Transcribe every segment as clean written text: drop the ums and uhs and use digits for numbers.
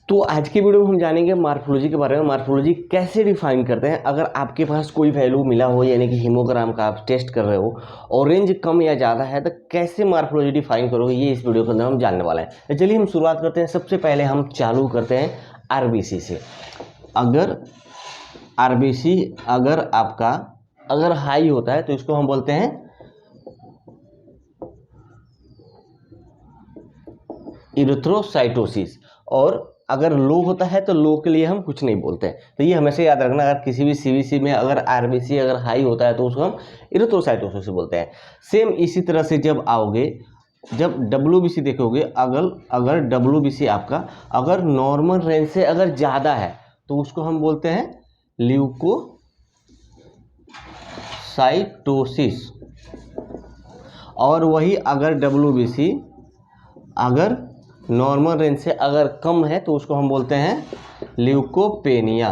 तो आज की वीडियो में हम जानेंगे मार्फोलॉजी के बारे में। मार्फोलॉजी कैसे डिफाइन करते हैं। अगर आपके पास कोई वैल्यू मिला हो, यानी कि हीमोग्राम का आप टेस्ट कर रहे हो और रेंज कम या ज़्यादा है, तो कैसे मार्फोलॉजी डिफाइन करोगे, ये इस वीडियो के अंदर हम जानने वाले हैं। तो चलिए हम शुरुआत करते हैं। सबसे पहले हम चालू करते हैं आरबीसी से। अगर आरबीसी अगर आपका हाई होता है तो इसको हम बोलते हैं इरिथ्रोसाइटोसिस, और अगर लो होता है तो लो के लिए हम कुछ नहीं बोलते हैं। तो ये हमेशा याद रखना। अगर किसी भी सीवीसी में अगर आरबीसी अगर हाई होता है तो उसको हम इरिथ्रोसाइटोसिस बोलते हैं। सेम इसी तरह से जब आओगे, जब डब्ल्यूबीसी देखोगे, अगर डब्ल्यूबीसी आपका अगर नॉर्मल रेंज से अगर ज़्यादा है तो उसको हम बोलते हैं ल्यूकोसाइटोसिस। और वही अगर डब्ल्यूबीसी अगर नॉर्मल रेंज से अगर कम है तो उसको हम बोलते हैं ल्यूकोपेनिया।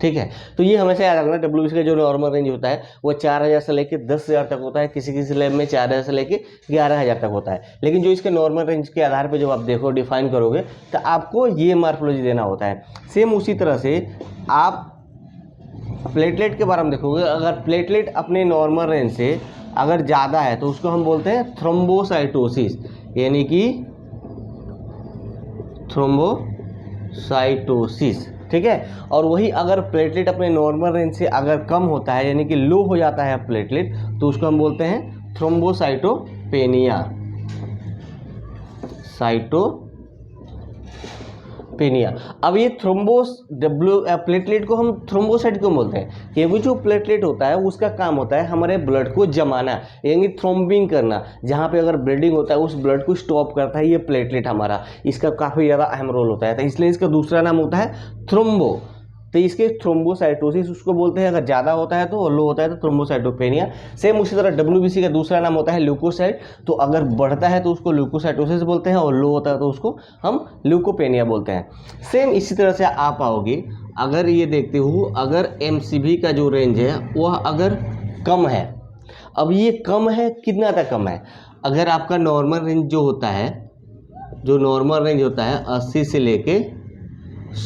ठीक है, तो ये हमेशा याद रखना। डब्ल्यूबीसी का जो नॉर्मल रेंज होता है वो 4000 से लेकर 10,000 तक होता है। किसी किसी लैब में 4000 से लेकर 11,000 तक होता है। लेकिन जो इसके नॉर्मल रेंज के आधार पर जब आप देखो डिफाइन करोगे तो आपको ये मार्फोलॉजी देना होता है। सेम उसी तरह से आप प्लेटलेट के बारे में देखोगे। अगर प्लेटलेट अपने नॉर्मल रेंज से अगर ज़्यादा है तो उसको हम बोलते हैं थ्रोम्बोसाइटोसिस, यानी कि थ्रोम्बोसाइटोसिस। ठीक है, और वही अगर प्लेटलेट अपने नॉर्मल रेंज से अगर कम होता है, यानी कि लो हो जाता है प्लेटलेट, तो उसको हम बोलते हैं थ्रोम्बोसाइटोपेनिया। अब ये प्लेटलेट को हम थ्रोम्बोसाइट क्यों बोलते हैं? क्योंकि जो प्लेटलेट होता है उसका काम होता है हमारे ब्लड को जमाना, यानी थ्रोम्बिंग करना। जहाँ पे अगर ब्लीडिंग होता है उस ब्लड को स्टॉप करता है ये प्लेटलेट हमारा। इसका काफ़ी ज़्यादा अहम रोल होता है, तो इसलिए इसका दूसरा नाम होता है थ्रोम्बो। तो इसके थ्रोम्बोसाइटोसिस उसको बोलते हैं। अगर ज़्यादा होता है तो, और लो होता है तो थ्रोम्बोसाइटोपेनिया। सेम उसी तरह डब्ल्यूबीसी का दूसरा नाम होता है ल्यूकोसाइट। तो अगर बढ़ता है तो उसको ल्यूकोसाइटोसिस बोलते हैं, और लो होता है तो उसको हम ल्यूकोपेनिया बोलते हैं। सेम इसी तरह से आप आओगे, अगर ये देखते हो अगर एमसीवी का जो रेंज है वह अगर कम है। अब ये कम है, कितना तक कम है? अगर आपका नॉर्मल रेंज जो होता है, जो नॉर्मल रेंज होता है 80 से लेके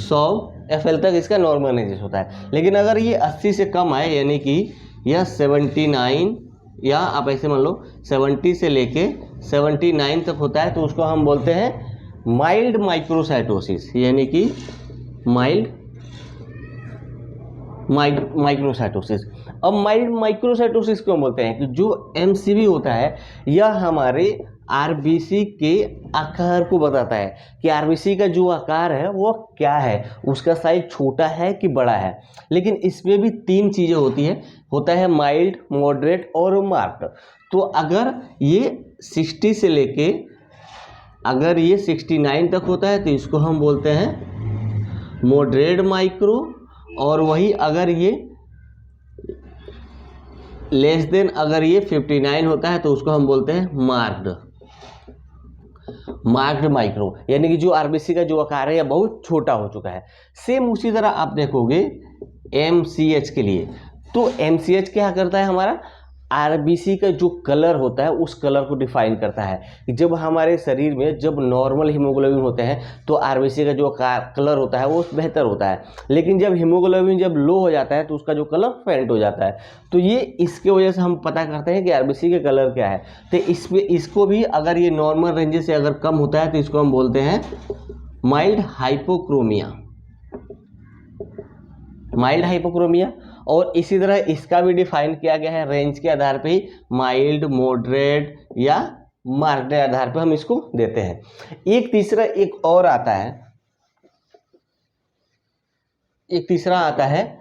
100 FL तक इसका नॉर्मल रेंज होता है। लेकिन अगर ये 80 से कम है, यानी कि यह 79 या आप ऐसे मान लो 70 से लेके 79 तक होता है, तो उसको हम बोलते हैं माइल्ड माइक्रोसाइटोसिस, यानी कि माइल्ड माइक्रोसाइटोसिस। अब माइल्ड माइक्रोसाइटोसिस क्यों बोलते हैं? कि जो एमसीवी होता है यह हमारे आरबीसी के आकार को बताता है कि आरबीसी का जो आकार है वो क्या है, उसका साइज छोटा है कि बड़ा है। लेकिन इसमें भी 3 चीज़ें होती है, होता है माइल्ड, मॉडरेट और मार्क्ड। तो अगर ये 60 से लेके अगर ये 69 तक होता है तो इसको हम बोलते हैं मॉडरेट माइक्रो, और वही अगर ये लेस देन अगर ये 59 होता है तो उसको हम बोलते हैं मार्क्ड माइक्रो, यानी कि जो आरबीसी का जो आकार है यह बहुत छोटा हो चुका है। सेम उसी तरह आप देखोगे एमसीएच के लिए। तो एमसीएच क्या करता है? हमारा आरबीसी का जो कलर होता है उस कलर को डिफाइन करता है। कि जब हमारे शरीर में जब नॉर्मल हीमोग्लोबिन होते हैं तो आरबीसी का जो कलर होता है वो बेहतर होता है। लेकिन जब हीमोग्लोबिन जब लो हो जाता है तो उसका जो कलर फेंट हो जाता है। तो ये इसके वजह से हम पता करते हैं कि आरबीसी का कलर क्या है। तो इसको भी अगर ये नॉर्मल रेंज से अगर कम होता है तो इसको हम बोलते हैं माइल्ड हाइपोक्रोमिया। और इसी तरह इसका भी डिफाइन किया गया है रेंज के आधार पे ही, माइल्ड, मॉडरेट या मार्क्ड के आधार पे हम इसको देते हैं। एक तीसरा आता है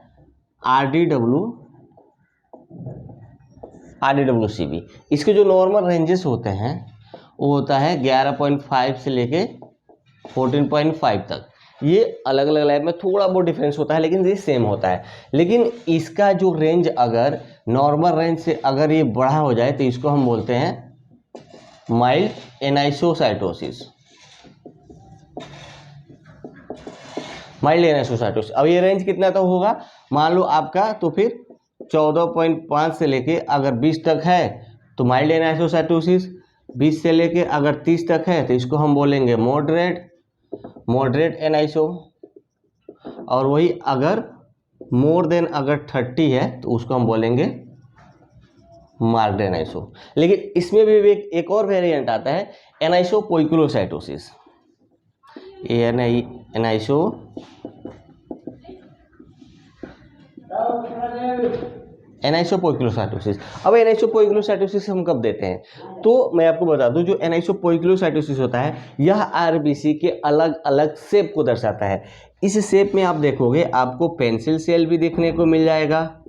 आरडीडब्ल्यूसीबी। इसके जो नॉर्मल रेंजेस होते हैं वो होता है 11.5 से लेके 14.5 तक। ये अलग अलग लैब में थोड़ा बहुत डिफरेंस होता है, लेकिन ये सेम होता है। लेकिन इसका जो रेंज अगर नॉर्मल रेंज से अगर ये बड़ा हो जाए तो इसको हम बोलते हैं माइल्ड एनाइसोसाइटोसिस। अब ये रेंज कितना तक होगा? मान लो आपका तो फिर 14.5 से लेके अगर 20 तक है तो माइल्ड एनाइसोसाइटोसिस, 20 से लेके अगर 30 तक है तो इसको हम बोलेंगे मॉडरेट एनआईएसओ, और वही अगर मोर देन अगर 30 है तो उसको हम बोलेंगे मार्क्ड एनआईएसओ। लेकिन इसमें भी एक और वेरिएंट आता है एनआईएसओ पोइक्लोसाइटोसिस, एनआईएसओ पोइक्लोसाइटोसिस। अब एनआईएसओ पोइक्लोसाइटोसिस हम कब देते हैं, तो मैं आपको बता दूं जो एनआईएसओ पोइक्लोसाइटोसिस होता है यह आरबीसी के अलग अलग शेप को दर्शाता है। इस शेप में आप देखोगे आपको पेंसिल सेल भी देखने को मिल जाएगा,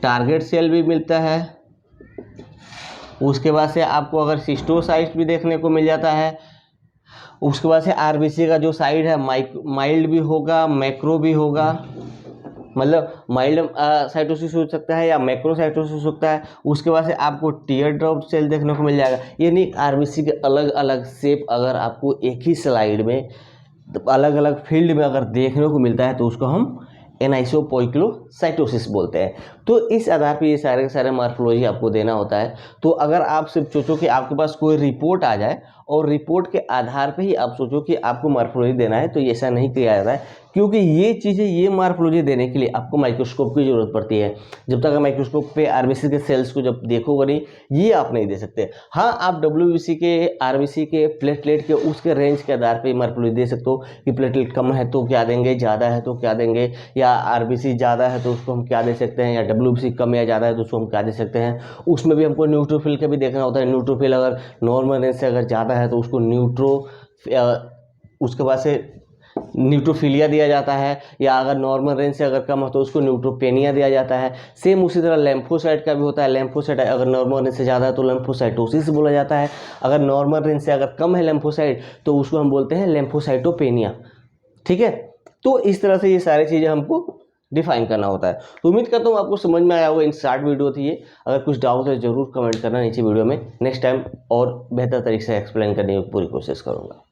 टारगेट सेल भी मिलता है, उसके बाद से आपको अगर सिस्टोसाइट भी देखने को मिल जाता है, उसके बाद से आरबीसी का जो साइड है माइल्ड भी होगा, मैक्रो भी होगा, मतलब माइल्ड साइटोसिस हो सकता है या मैक्रोसाइटोसिस हो सकता है। उसके बाद से आपको टीयर ड्रॉप सेल देखने को मिल जाएगा। यानी आरबीसी के अलग अलग शेप अगर आपको एक ही स्लाइड में अलग अलग फील्ड में अगर देखने को मिलता है तो उसको हम एनआईएसओ पोइक्लोसाइटोसिस बोलते हैं। तो इस आधार पे ये सारे के सारे मार्फोलॉजी आपको देना होता है। तो अगर आप सिर्फ सोचो कि आपके पास कोई रिपोर्ट आ जाए और रिपोर्ट के आधार पे ही आप सोचो कि आपको मार्फोलॉजी देना है, तो ऐसा नहीं किया जाता है, क्योंकि ये चीज़ें ये मार्फोलॉजी देने के लिए आपको माइक्रोस्कोप की ज़रूरत पड़ती है। जब तक माइक्रोस्कोप पे आरबीसी के सेल्स को जब देखोगे नहीं, ये आप नहीं दे सकते। हाँ, आप डब्ल्यूबीसी के, आरबीसी के, प्लेटलेट के उसके रेंज के आधार पे मार्फोलॉजी दे सकते हो कि प्लेटलेट कम है तो क्या देंगे, ज़्यादा है तो क्या देंगे, या आरबीसी ज़्यादा है तो उसको हम क्या दे सकते हैं, या डब्ल्यूबीसी कम या ज़्यादा है तो उसको हम क्या दे सकते हैं। उसमें भी हमको न्यूट्रोफिल का भी देखना होता है। न्यूट्रोफिल अगर नॉर्मल रेंज से अगर ज़्यादा है तो उसको उसके बाद से न्यूट्रोफिलिया दिया जाता है, या अगर नॉर्मल रेंज से अगर कम हो तो उसको न्यूट्रोपेनिया दिया जाता है। सेम उसी तरह लेम्फोसाइट का भी होता है। लेम्फोसाइट अगर नॉर्मल रेंज से ज़्यादा है तो लेम्फोसाइटोसिस बोला जाता है। अगर नॉर्मल रेंज से अगर कम है लेम्फोसाइट तो उसको हम बोलते हैं लेम्फोसाइटोपेनिया। ठीक है, तो इस तरह से ये सारी चीज़ें हमको डिफाइन करना होता है। तो उम्मीद करता हूँ आपको समझ में आया होगा। इन शॉर्ट वीडियो थी ये। अगर कुछ डाउट है ज़रूर कमेंट करना नीचे वीडियो में। नेक्स्ट टाइम और बेहतर तरीके से एक्सप्लेन करने की पूरी कोशिश करूँगा।